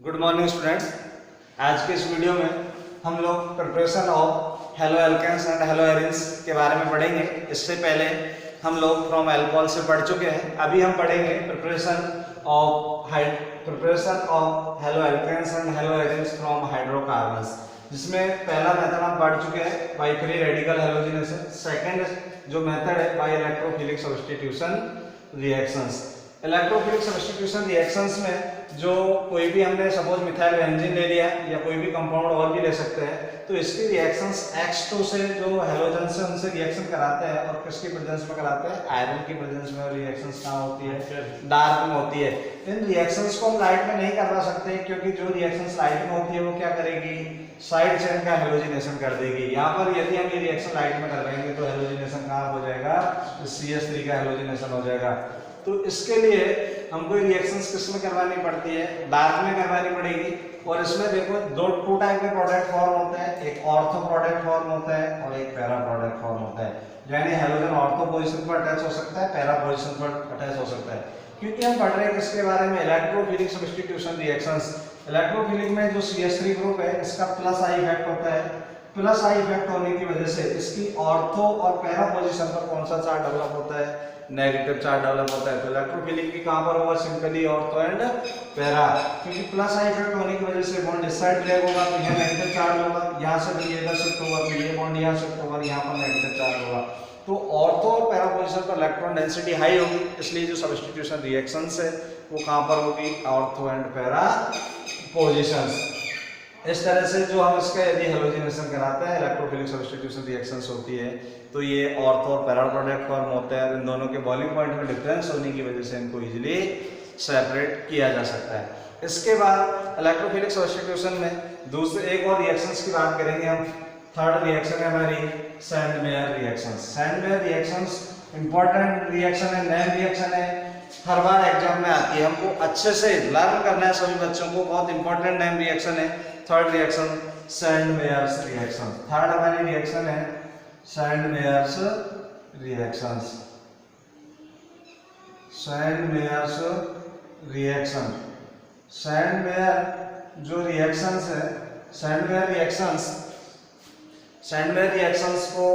Good morning students. आज के इस वीडियो में हम लोग preparation of halo alkanes and halo arenes के बारे में पढ़ेंगे। इससे पहले हम लोग फ्रॉम अल्कोहल से पढ़ चुके हैं। अभी हम पढ़ेंगे preparation of halo alkanes and halo arenes from hydrocarbons, जिसमें पहला मेथड हम पढ़ चुके हैं by free radical halogenation. Second जो मेथड है by electrophilic substitution reactions. Electrophilic substitution reactions में जो कोई भी हमने सपोज मिथाइल बेंजीन ले लिया या कोई भी कंपाउंड और भी ले सकते हैं, तो इसकी रिएक्शंस H2 से जो हैलोजन से उनसे रिएक्शन कराते हैं और किसकी प्रेजेंस में कराते हैं, आयरन की प्रेजेंस में। रिएक्शंस कहाँ होती है, डार्क में होती है। इन रिएक्शंस को हम लाइट में नहीं करवा सकते, क्योंकि जो रिएक्शंस लाइट में होती है वो क्या करेगी, साइड चेन का हैलोजिनेशन कर देगी। यहाँ पर यदि हम ये रिएक्शन लाइट में करवाएंगे तो हैलोजिनेशन कहाँ हो जाएगा, CH3 का हैलोजिनेशन हो जाएगा। तो इसके लिए हमको रिएक्शंस किस में करवानी पड़ती है, डार्क में करवानी पड़ेगी। और इसमें देखो टू टाइप के प्रोडक्ट फॉर्म होते हैं, एक ऑर्थो प्रोडक्ट फॉर्म होता है और एक पैरा प्रोडक्ट फॉर्म होता है। यानी हैलोजन ऑर्थो पोजीशन पर अटैच हो सकता है, पैरा पोजीशन पर अटैच हो सकता है। क्योंकि हम पढ़ रहे हैं किसके बारे में, इलेक्ट्रोफिलिक सब्स्टिट्यूशन रिएक्शंस। इलेक्ट्रोफिलिक में जो CH3 ग्रुप है इसका प्लस आई इफेक्ट होता है। प्लस आई इफेक्ट होने की वजह से इसकी ऑर्थो और पैरा पोजीशन पर कौन सा चार्ज डेवलप होता है, नेगेटिव चार्ज डेवलप होता है। तो इलेक्ट्रोफिलिक की कहां पर होगा, सिंपली ऑर्थो एंड पैरा। क्योंकि प्लस आई इफेक्ट होने की वजह से बॉन्ड इस साइड ड्रैग होगा तो यहां नेगेटिव चार्ज होगा, यहां से भी इधर शिफ्ट होगा तो ये बॉन्ड यहां शिफ्ट होगा, यहां पर नेगेटिव चार्ज होगा। तो ऑर्थो और पैरा पोजीशन पर इलेक्ट्रॉन डेंसिटी हाई होगी, इसलिए जो सब्स्टिट्यूशन रिएक्शंस है वो कहां पर होगी, ऑर्थो एंड पैरा पोजीशंस। इस तरह से जो हम इसका यदि हैलोजिनेशन कराते हैं, इलेक्ट्रोफिलिक सब्स्टिट्यूशन रिएक्शंस होती है, तो ये ऑर्थो और पैरा प्रोडक्ट फॉर्म होते हैं। इन दोनों के बॉइलिंग पॉइंट में डिफरेंस होने की वजह से इनको इजीली सेपरेट किया जा सकता है। इसके बाद इलेक्ट्रोफिलिक सब्स्टिट्यूशन में दूसरे एक और रिएक्शंस की बात करेंगे हम। थर्ड रिएक्शन है हमारी Sandmeyer reactions. Sandmeyer reactions important reaction है, नैन रिएक्शन है, हर बार एग्जाम में आती है। हमको अच्छे से लर्न करना है सभी बच्चों को, बहुत इंपॉर्टेंट नैन रिएक्शन है। Third reaction Sandmeyer's reaction. Third हमारी रिएक्शन है Sandmeyer's reactions. Sandmeyer's reaction. Sandmeyer जो रिएक्शंस है, सैंडमेयर रिएक्शंस को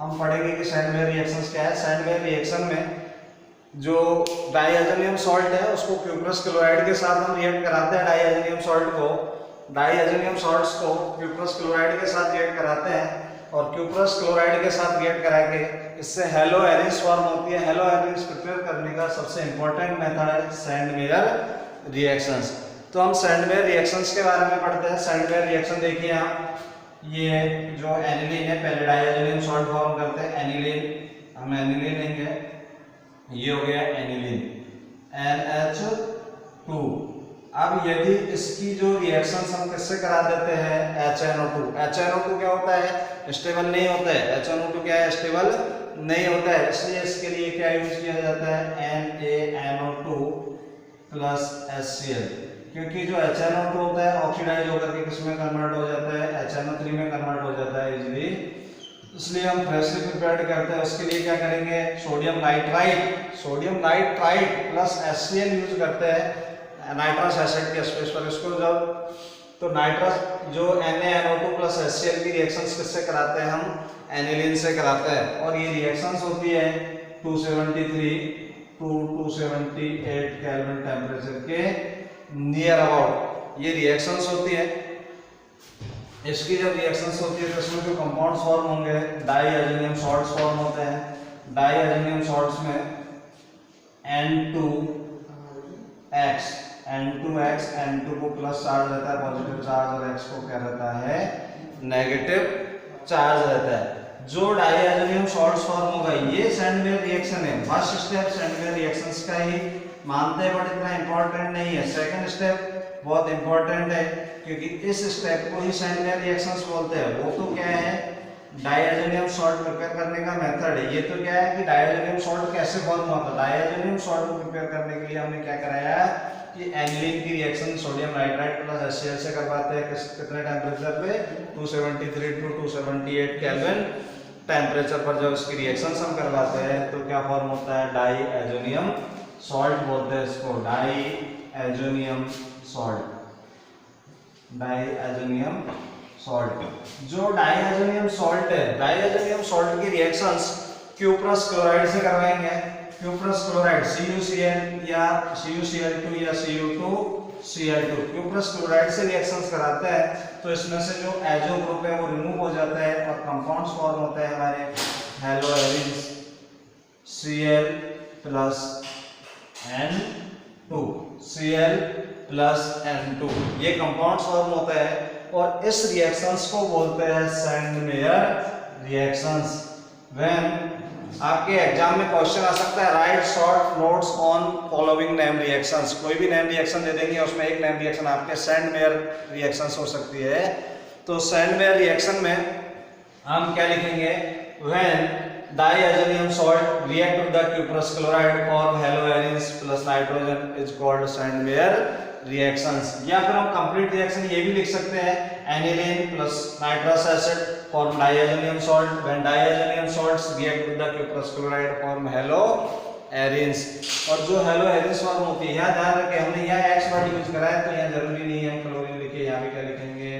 हम पढ़ेंगे कि सैंडमेयर रिएक्शंस क्या है। सैंडमेयर रिएक्शन में जो डाइहाइड्रोनियम सॉल्ट है उसको क्यूप्रस क्लोराइड के साथ हम रिएक्ट कराते हैं। डाइहाइड्रोनियम सॉल्ट्स को क्यूप्रस क्लोराइड के साथ रिएक्ट कराते हैं और क्यूप्रस क्लोराइड के साथ रिएक्ट करा के इससे हेलो एरिन्स फॉर्म होती है। हेलो एरिन्स प्रिपेयर करने का सबसे इंपॉर्टेंट मेथड है सैंडमेयर रिएक्शंस। तो हम सैंडमेयर रिएक्शंस के बारे में पढ़ते हैं। सैंडमेयर रिएक्शन देखिए आप, ये जो एनिलीन है, पहले डाइहाइड्रोनियम सॉल्ट फॉर्म करते हैं, एनिलीन, हम एनिलीन लेंगे, ये हो गया एनिलीन NH2। अब यदि इसकी जो रिएक्शंस हम किससे करा देते हैं, HNO2। HNO2 क्या होता है, स्टेबल नहीं होता है। HNO2 क्या है, स्टेबल नहीं होता है, इसलिए इसके लिए क्या यूज किया जाता है, NaNO2 प्लस HCl। क्योंकि जो HNO2 होता है ऑक्सीडाइज होकर के किसमें कन्वर्ट हो जाता है, HNO3 में कन्वर्ट हो जाता है इजीली, इसलिए हम फ्रेशली प्रिपेयर्ड करते हैं। उसके लिए क्या करेंगे, sodium nitrite plus HCl use करते हैं नाइट्रस एसिड के स्पेस पर। इसको जब तो नाइट्रस जो NaNO2 प्लस HCl की रिएक्शंस किससे कराते हैं, हम एनिलीन से कराते हैं। और ये रिएक्शंस होती है 273 टू 278 केल्विन टेम्परेचर के नियर अबाउट ये रिएक्शंस होती है। इसकी जब रिएक्शंस होती है तो इसमें जो कंपाउंड्स फॉर्म होंगे, डाइहाइड्रोनियम सॉल्ट्स फॉर्म होते हैं। डाइहाइड्रोनियम सॉल्ट्स में N2X को प्लस चार्ज रहता है, पॉजिटिव चार्ज, और X को क्या रहता है, नेगेटिव चार्ज रहता है। जो डाइहाइड्रोनियम सॉल्ट्स फॉर्म होगा ये सैंडमेयर रिएक्शन है। फर्स्ट स्टेप सैंडमेयर रिएक्शंस का ही मानते हैं बट इतना इंपॉर्टेंट नहीं है। सेकंड स्टेप बहुत इंपॉर्टेंट है, क्योंकि इस स्टेप को ही सैंडमेयर रिएक्शंस बोलते हैं। वो तो क्या है, डाइहाइड्रोनियम सॉल्ट प्रिपेयर करने का मेथड है। ये तो क्या है कि डाइहाइड्रोनियम सॉल्ट कैसे फॉर्म हुआ था। डाइहाइड्रोनियम सॉल्ट को प्रिपेयर करने के लिए हमने क्या कराया कि एनिलीन की reaction sodium nitrite plus HCl से करवाते हैं। कितने टेम्परेचर पे, 273 टू 278 केल्विन टेम्परेचर पर जब इसकी रिएक्शंस हम करवाते हैं तो क्या फॉर्म होता है, डाइहाइड्रोनियम सॉल्ट बोलते हैं इसको, डाइहाइड्रोनियम सॉल्ट। Diazonium salt. जो डाइएजोनियम सॉल्ट है, डाइएजोनियम सॉल्ट की रिएक्शंस क्यूप्रस क्लोराइड से करवाएंगे। क्यूप्रस क्लोराइड CuCl या CuCl2 या Cu2Cl2 क्यूप्रस क्लोराइड से रिएक्शंस कराते हैं तो इसमें से जो एजो ग्रुप है वो रिमूव हो जाता है और कंपाउंड्स फॉर्म होते हैं हमारे हेलोएरिन्स Cl plus N2 Cl plus N2 ये कंपाउंड्स फॉर्म होता है और इस रिएक्शंस को बोलते हैं सेंड-मेयर रिएक्शंस। व्हेन आपके एग्जाम में क्वेश्चन आ सकता है right short notes on following name reactions, कोई भी नेम रिएक्शन दे देंगे उसमें एक नेम रिएक्शन आपके सेंड-मेयर रिएक्शंस हो सकती है। तो सेंड-मेयर रिएक्शन में हम क्या लिखेंगे, when diazonium salt react with the cuprous chloride or haloarenes plus nitrogen is called send-mayor reactions. या फिर हम कंप्लीट रिएक्शन ये भी लिख सकते हैं aniline plus nitrous acid form diazonium salt, when diazonium salts react with the cuprous chloride form हेलोएरिन्स। और जो हेलोएरिन्स फॉर्म होती है यहाँ ध्यान रखें हमने यहाँ X वर्ड यूज करा है तो यहाँ जरूरी नहीं है क्लोरीन लिखे, यहाँ भी क्या लिखेंगे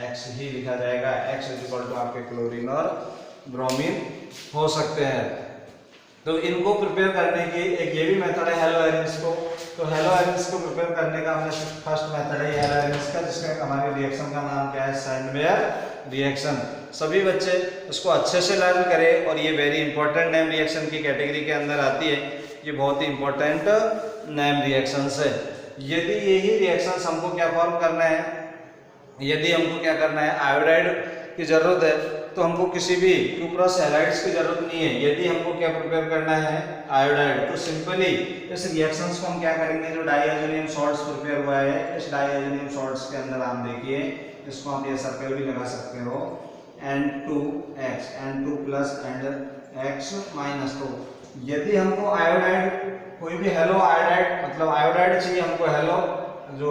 X ही लिखा जाएगा। X इज इक्वल टू आपके क्लोरीन और ब्रोमीन हो सकते हैं। तो इनको प्रिपेयर करने की एक ये भी मेथड है हेलोएरिन्स को। तो हेलोएरिन्स को प्रिपेयर करने का हमने फर्स्ट मेथड है हेलोएरिन्स का, जिसका हमारे रिएक्शन का नाम क्या है, सेंड-मेयर रिएक्शन। सभी बच्चे इसको अच्छे से लर्न करें और ये वेरी इंपॉर्टेंट नेम रिएक्शन की कैटेगरी के अंदर आती है। ये बहुत ही इंपॉर्टेंट नेम रिएक्शंस है। यदि यही रिएक्शंस हमको क्या फॉर्म करना है, यदि हमको क्या करना है आयोडाइड की जरूरत है तो हमको किसी भी क्यूप्रस हैलाइड्स की जरूरत नहीं है। यदि हमको क्या प्रिपेयर करना है आयोडाइड तो सिंपली इस रिएक्शंस को हम क्या करेंगे, जो डाइएजोनियम सॉल्ट्स प्रिपेयर हुआ है इस डाइएजोनियम सॉल्ट्स के अंदर आप देखिए इसको आप ये सर्कल भी लगा सकते हो N2X N2 plus X minus. तो यदि हमको आयोडाइड कोई भी हेलो आयोडाइड मतलब आयोडाइड चाहिए हमको, हेलो जो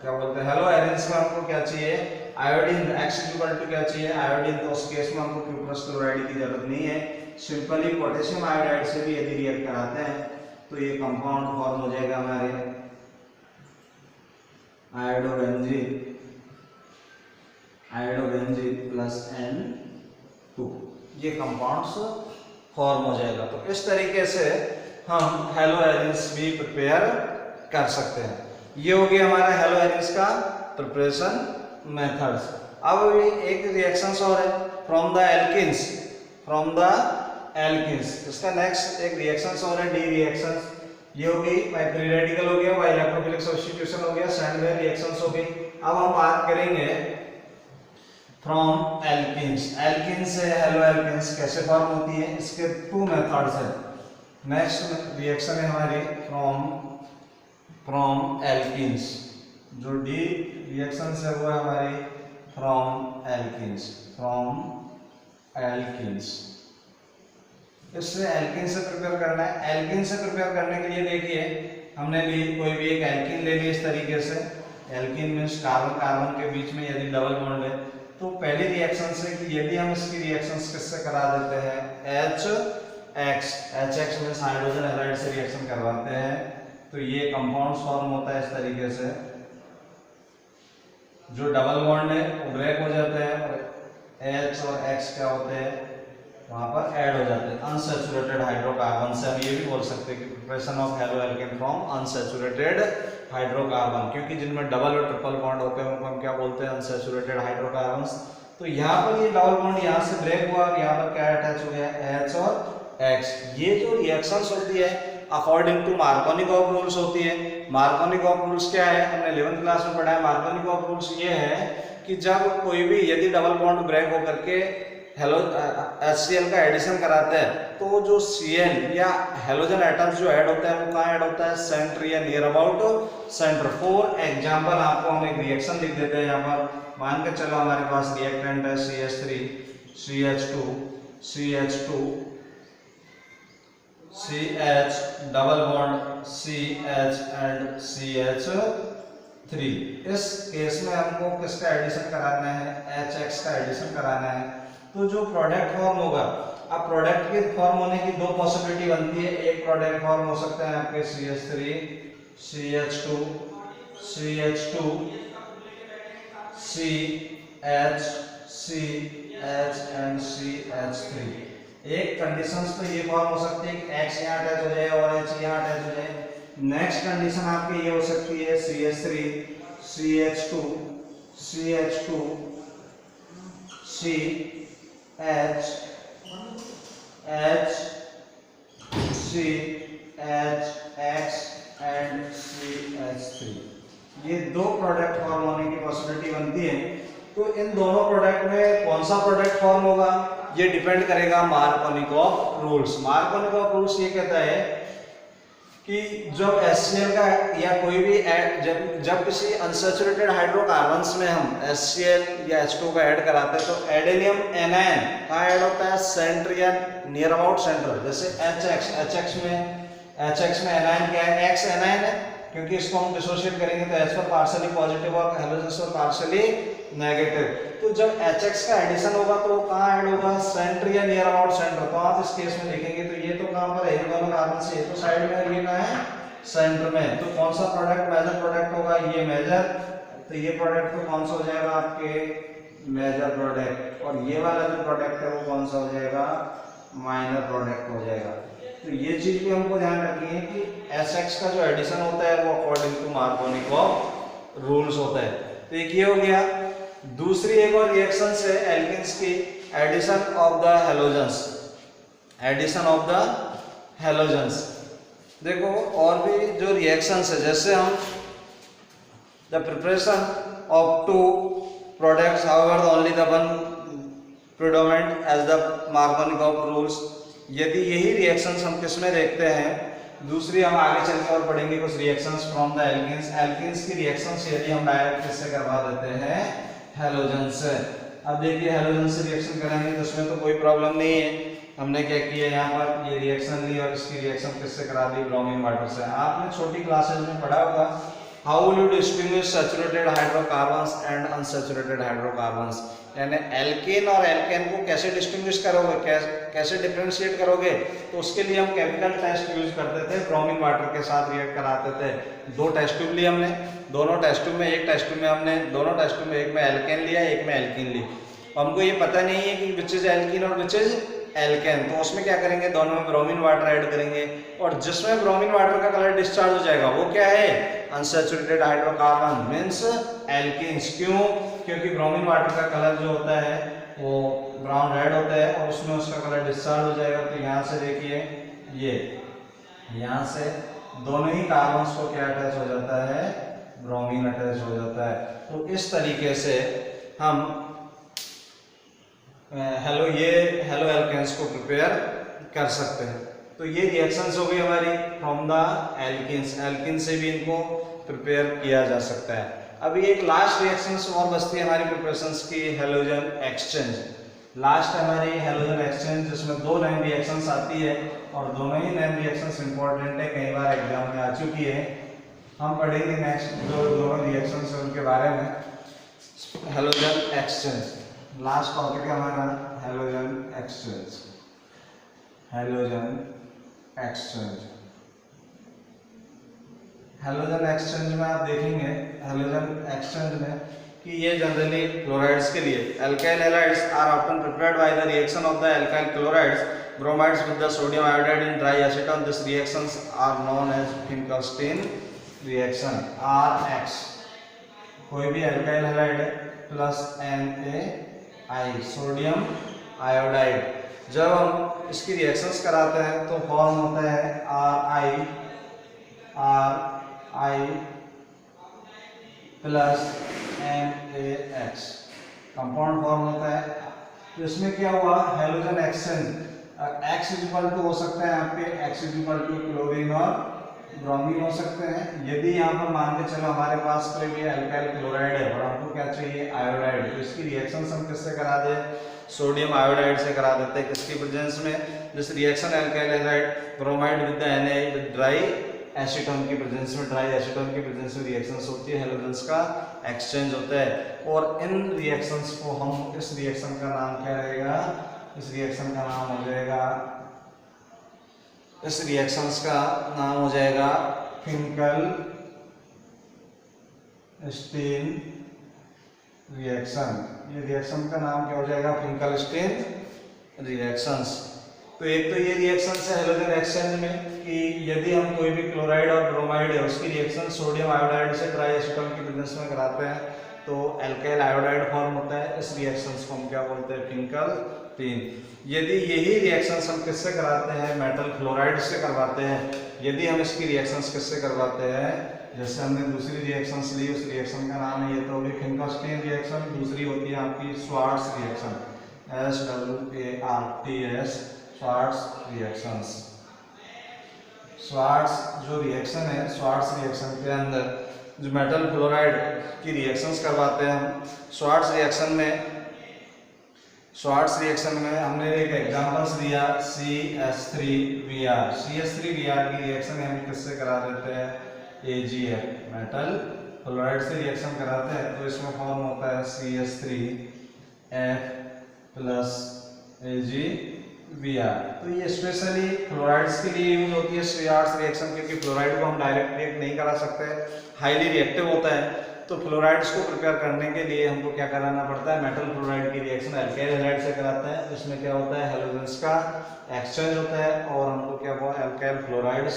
क्या बोलते हैं हेलोएरिन्स में हमको क्या चाहिए आयोडीन, X इक्वल टू क्या चाहिए आयोडीन। तो उस केस में हमको क्यूप्रस क्लोराइड की जरूरत नहीं है, सिंपली पोटेशियम आयोडाइड से भी यदि रिएक्ट कराते हैं तो ये कंपाउंड फॉर्म हो जाएगा हमारे आयोडोबेंजीन प्लस N2, ये कंपाउंड्स फॉर्म हो जाएगा। तो इस तरीके से हम हेलोएरिन्स भी प्रिपेयर कर सकते हैं। ये हो गया हमारा हेलोएरिन्स का प्रिपरेशन मेथड्स। अब भी एक रिएक्शंस और है फ्रॉम द एल्किन्स, इसका नेक्स्ट एक रिएक्शंस और है डी रिएक्शंस। ये हो गई फ्री रेडिकल हो गया, इलेक्ट्रोफिलिक सब्स्टिट्यूशन हो गया, सेंड-मेयर रिएक्शंस हो गई। अब हम बात करेंगे फ्रॉम एल्किन्स। एल्किन से हेलोएल्किन्स कैसे फॉर्म होती है, इसके 2 मेथड्स हैं। नेक्स्ट रिएक्शन है हमारी फ्रॉम एल्किन्स, जो डी रिएक्शन है वो है हमारी फ्रॉम एल्किन्स। इससे एल्किन से प्रिपेयर करना है। एल्किन से प्रिपेयर करने के लिए देखिए हमने भी कोई भी एक एल्किन ले ली इस तरीके से। एल्किन मीन्स कार्बन कार्बन के बीच में यदि डबल बॉन्ड है तो पहली रिएक्शन से कि यदि हम इसकी रिएक्शंस किससे करा देते हैं HX मीन्स हाइड्रोजन हैलाइड से रिएक्शन करवाते हैं तो ये कंपाउंड फॉर्म होता है इस तरीके से। जो डबल बॉन्ड है वो ब्रेक हो जाते हैं और H और X क्या होते हैं वहां पर ऐड हो जाते हैं अनसैचुरेटेड हाइड्रोकार्बन से। हम ये भी बोल सकते हैं कि preparation of haloalkane from unsaturated hydrocarbon, क्योंकि जिनमें डबल और ट्रिपल बॉन्ड होते हैं उनको हम क्या बोलते हैं अनसैचुरेटेड हाइड्रोकार्बन्स। तो यहाँ पर ये डबल बॉन्ड यहाँ से ब्रेक हुआ और यहाँ पर क्या अटैच हो गया H और X। ये जो रिएक्शंस होती है अकॉर्डिंग टू मार्कोनिकॉफ रूल्स होती है। मार्कोनिकॉफ रूल्स क्या है, हमने 11th क्लास में पढ़ा है। मार्कोनिकॉफ रूल्स ये है कि जब कोई भी यदि डबल बॉन्ड ब्रेक होकर के HCl का एडिशन कराते हैं तो जो Cl या हेलोजन एटम्स जो ऐड होता है वो कहाँ ऐड होता है, सेंटर या near about centre. For example आपको हम एक रिएक्शन लिख देते हैं यहाँ पर। मान के चलो हमारे पास रिएक्टेंट है CH3 CH2 CH double bond CH and CH3। इस केस में हमको किसका एडिशन कराना है, HX का एडिशन कराना है। तो जो प्रोडक्ट फॉर्म होगा, अब प्रोडक्ट के फॉर्म होने की 2 पॉसिबिलिटी बनती है। एक प्रोडक्ट फॉर्म हो सकता है आपके CH3 CH2 CH2 CH and CH3। एक कंडीशंस तो ये फॉर्म हो सकती है कि X यहाँ अटैच हो जाए और H यहाँ अटैच हो जाए। नेक्स्ट कंडीशन आपकी ये हो सकती है CH3 CH2 CH H CHX and CH3। ये दो प्रोडक्ट फॉर्म होने की पॉसिबिलिटी बनती है। तो इन दोनों प्रोडक्ट में कौन सा प्रोडक्ट फॉर्म होगा ये डिपेंड करेगा मार्कोनिकॉफ रूल्स। मार्कोनिकॉफ रूल्स ये कहता है कि जब HCl का या कोई भी जब किसी अनसैचुरेटेड हाइड्रोकार्बन्स में हम HCl या H2 का ऐड कराते हैं तो एडेनियम एनायन कहाँ ऐड होता है, सेंटर या नियर अबाउट सेंटर। जैसे HX में एनायन क्या है, X एनायन है, क्योंकि इसको हम डिसोशिएट करेंगे तो H पर पार्शियली पॉजिटिव और हैलोजन्स पर पार्शियली नेगेटिव। तो जब HX का एडिशन होगा तो कहाँ ऐड होगा, सेंटर या नियर अबाउट सेंटर। तो आप इस केस में देखेंगे तो ये तो कहाँ पर है, दोनों कार्बन से ये तो साइड में, ये कहाँ है, सेंटर में। तो कौन सा प्रोडक्ट मेजर प्रोडक्ट होगा, ये मेजर। तो ये प्रोडक्ट तो कौन सा हो जाएगा आपके मेजर प्रोडक्ट, और ये वाला जो प्रोडक्ट है वो कौन सा हो जाएगा, माइनर प्रोडक्ट हो जाएगा। तो ये चीज भी हमको ध्यान रखनी है कि SX का जो एडिशन होता है वो अकॉर्डिंग टू मार्कोनिकॉफ रूल्स होता है। तो एक ये हो गया। दूसरी एक और रिएक्शन है एल्केन्स की, addition of the halogens. Addition of the halogens देखो, और भी जो रिएक्शंस है, जैसे हम the preparation of two products however only the one predominant as the Markovnikov rules. यदि यही रिएक्शंस हम किस में देखते हैं, दूसरी हम आगे चलकर और पढ़ेंगे कुछ reactions from the alkenes. Alkenes की रिएक्शंस यदि हम डायरेक्ट किससे करवा देते हैं, हैलोजन से। अब देखिए हैलोजन से रिएक्शन करेंगे तो उसमें तो कोई प्रॉब्लम नहीं है। हमने क्या किया, यहाँ पर ये रिएक्शन ली और इसकी रिएक्शन किससे करा दी, ब्रोमीन वाटर से। आपने छोटी क्लासेज में पढ़ा होगा how will you distinguish saturated hydrocarbons and unsaturated hydrocarbons, यानी एल्केन और एल्केन को कैसे डिस्टिंग्विश करोगे, कैसे डिफरेंशिएट करोगे। तो उसके लिए हम केमिकल टेस्ट यूज करते थे, ब्रोमीन वाटर के साथ रिएक्ट कराते थे। दो टेस्ट ट्यूब लिए हमने, दोनों टेस्ट ट्यूब में, एक टेस्ट ट्यूब में हमने दोनों टेस्ट ट्यूब में एक में एल्केन लिया, एक में एल्कीन ली। हमको ये पता नहीं है कि विच इज एल्कीन और विच इज एल्केन, तो उसमें क्या करेंगे, दोनों में ब्रोमीन वाटर ऐड करेंगे, और जिसमें ब्रोमीन वाटर का कलर डिस्चार्ज हो जाएगा वो क्या है, अनसैचुरेटेड हाइड्रोकार्बन मींस एल्कीन्स। क्यों, क्योंकि ब्रोमीन वाटर का कलर जो होता है वो ब्राउन रेड होता है और उसमें उसका कलर डिस्चार्ज हो जाएगा। तो यहाँ से देखिए, ये यहाँ से दोनों ही कार्बन्स को क्या अटैच हो जाता है, ब्रोमीन अटैच हो जाता है। तो इस तरीके से हम हेलो एल्केन्स को प्रिपेयर कर सकते हैं। तो ये रिएक्शंस हो गई हमारी फ्रॉम द एल्किन्स। एल्किन से भी इनको प्रिपेयर किया जा सकता है। अभी एक लास्ट रिएक्शंस और बचती है हमारी प्रिपरेशंस की, हेलोजन एक्सचेंज। लास्ट हमारी हेलोजन एक्सचेंज, जिसमें दो नई रिएक्शंस आती है और दोनों ही नई रिएक्शंस इंपॉर्टेंट है, कई बार एग्जाम में आ चुकी है। हम पढ़ेंगे नेक्स्ट जो दोनों रिएक्शंस है उनके बारे में। हेलोजन एक्सचेंज लास्ट टॉपिक है हमारा, हेलोजन एक्सचेंज। हेलोजन एक्सचेंज में आप देखेंगे, हेलोजन एक्सचेंज में कि ये जनरली क्लोराइड्स के लिए, alkyl halides are often prepared by the reaction of the alkyl chlorides bromides with the sodium iodide in dry acetone. This reactions are known as Finkelstein reaction. RX कोई भी alkyl halide plus NaI sodium iodide, जब हम इसकी reactions कराते हैं तो form होता है RI plus NaX, compound form होता है। तो इसमें क्या हुआ, halogen exchange. X equal to हो सकता है आपके, X इक्वल टू क्लोरीन और ब्रोमीन हो सकते हैं। यदि यहाँ पर मान के चलो हमारे पास कोई भी अल्काइल क्लोराइड है और हमको क्या चाहिए, आयोडाइड, तो इसकी रिएक्शंस हम किससे करा दे, सोडियम आयोडाइड से करा देते हैं। किसकी प्रेजेंस में, this reaction alkyl halide bromide with the Na with dry acetone की प्रेजेंस में, ड्राई एसीटोन की प्रेजेंस में रिएक्शंस होती है, हेलोजेंस का एक्सचेंज होता है। और इन रिएक्शंस को हम, इस रिएक्शन का नाम क्या रहेगा, इस रिएक्शन का नाम हो जाएगा, इस रिएक्शंस का नाम हो जाएगा फिंकलस्टीन रिएक्शन, ये रिएक्शन का नाम क्या हो जाएगा, फिंकलस्टीन रिएक्शंस। तो एक तो ये रिएक्शन है हेलोजन एक्सचेंज में कि यदि हम कोई भी क्लोराइड और ब्रोमाइड है उसकी रिएक्शन सोडियम आयोडाइड से ट्राईएसीटोन की प्रेजेंस में कराते हैं तो एल्काइल आयोडाइड फॉर्म होता है। इस रिएक्शंस को हम क्या बोलते हैं, फिंकलस्टीन। यदि यही रिएक्शंस हम किससे कराते हैं, मेटल क्लोराइड से करवाते हैं। यदि हम इसकी रिएक्शंस किससे करवाते हैं, जैसे हमने दूसरी रिएक्शंस ली, उस रिएक्शन का नाम है, ये तो होगी फिंकलस्टीन रिएक्शन, दूसरी होती है आपकी Swarts reaction, SWARTS, Swarts reactions. Swarts जो रिएक्शन है, श्वार्ट्ज रिएक्शन के अंदर जो मेटल क्लोराइड की रिएक्शंस करवाते हैं हम। श्वार्ट्ज रिएक्शन में हमने एक एग्जांपल्स दिया CH3Br। CH3Br की रिएक्शन हम किससे करा देते हैं, AgF, मेटल क्लोराइड से रिएक्शन कराते हैं तो इसमें फॉर्म होता है CH3F प्लस AgBr। तो ये स्पेशली क्लोराइड्स के लिए यूज होती है श्वार्ट्ज रिएक्शन, क्योंकि क्लोराइड को हम डायरेक्ट रिएक्ट नहीं करा सकते, हाईली रिएक्टिव होता है। तो फ्लोराइड्स को प्रिपेयर करने के लिए हमको क्या कराना पड़ता है, मेटल क्लोराइड की रिएक्शन अल्काइल हैलाइड से कराते हैं। इसमें क्या होता है, हेलोजेंस का एक्सचेंज होता है और हमको क्या हुआ, अल्काइल फ्लोराइड्स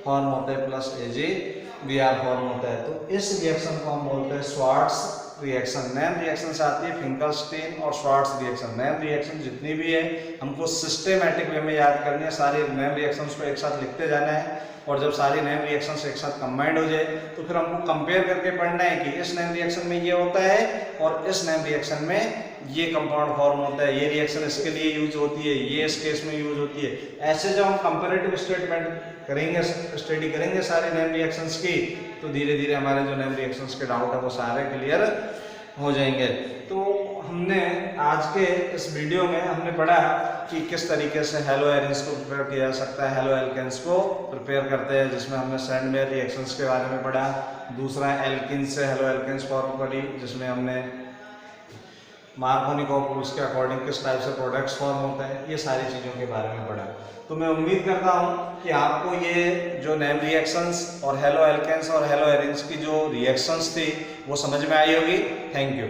फॉर्म होते हैं प्लस AgBr फॉर्म होता है। तो इस रिएक्शन को हम बोलते हैं श्वार्ट्ज रिएक्शन। नेम रिएक्शन से आती है फिंकलस्टीन और श्वार्ट्ज रिएक्शन। नेम रिएक्शन जितनी भी है हमको सिस्टेमेटिक वे में याद करनी है, सारे नेम रिएक्शंस को एक साथ लिखते जाना है और जब सारी नेम रिएक्शंस एक साथ कंबाइंड हो जाए तो फिर हमको कंपेयर करके पढ़ना है कि इस नेम रिएक्शन में ये होता है और इस नेम रिएक्शन में ये कंपाउंड फॉर्म होता है, ये रिएक्शन इसके लिए यूज होती है, ये इस केस में यूज होती है। ऐसे जब हम कंपैरेटिव स्टेटमेंट करेंगे, स्टडी करेंगे सारे नेम रिएक्शंस की, तो धीरे धीरे हमारे जो नेम रिएक्शंस के डाउट है वो सारे क्लियर हो जाएंगे। तो हमने आज के इस वीडियो में हमने पढ़ा कि किस तरीके से हेलो एरिन्स को प्रिपेयर किया जा सकता है, हेलो एल्केन्स को प्रिपेयर करते हैं, जिसमें हमने सैंडवेयर रिएक्शंस के बारे में पढ़ा। दूसरा एल्किन से हेलो एल्केन्स फॉर्म करी, जिसमें हमने मार्कोनिकोव रूल्स के अकॉर्डिंग किस टाइप से प्रोडक्ट्स फॉर्म होते हैं, ये सारी चीज़ों के बारे में पढ़ा। तो मैं उम्मीद करता हूँ कि आपको ये जो नेम रिएक्शंस और हेलो एल्केन्स और हेलो एरिन्स की जो रिएक्शंस थी वो समझ में आई होगी। Thank you.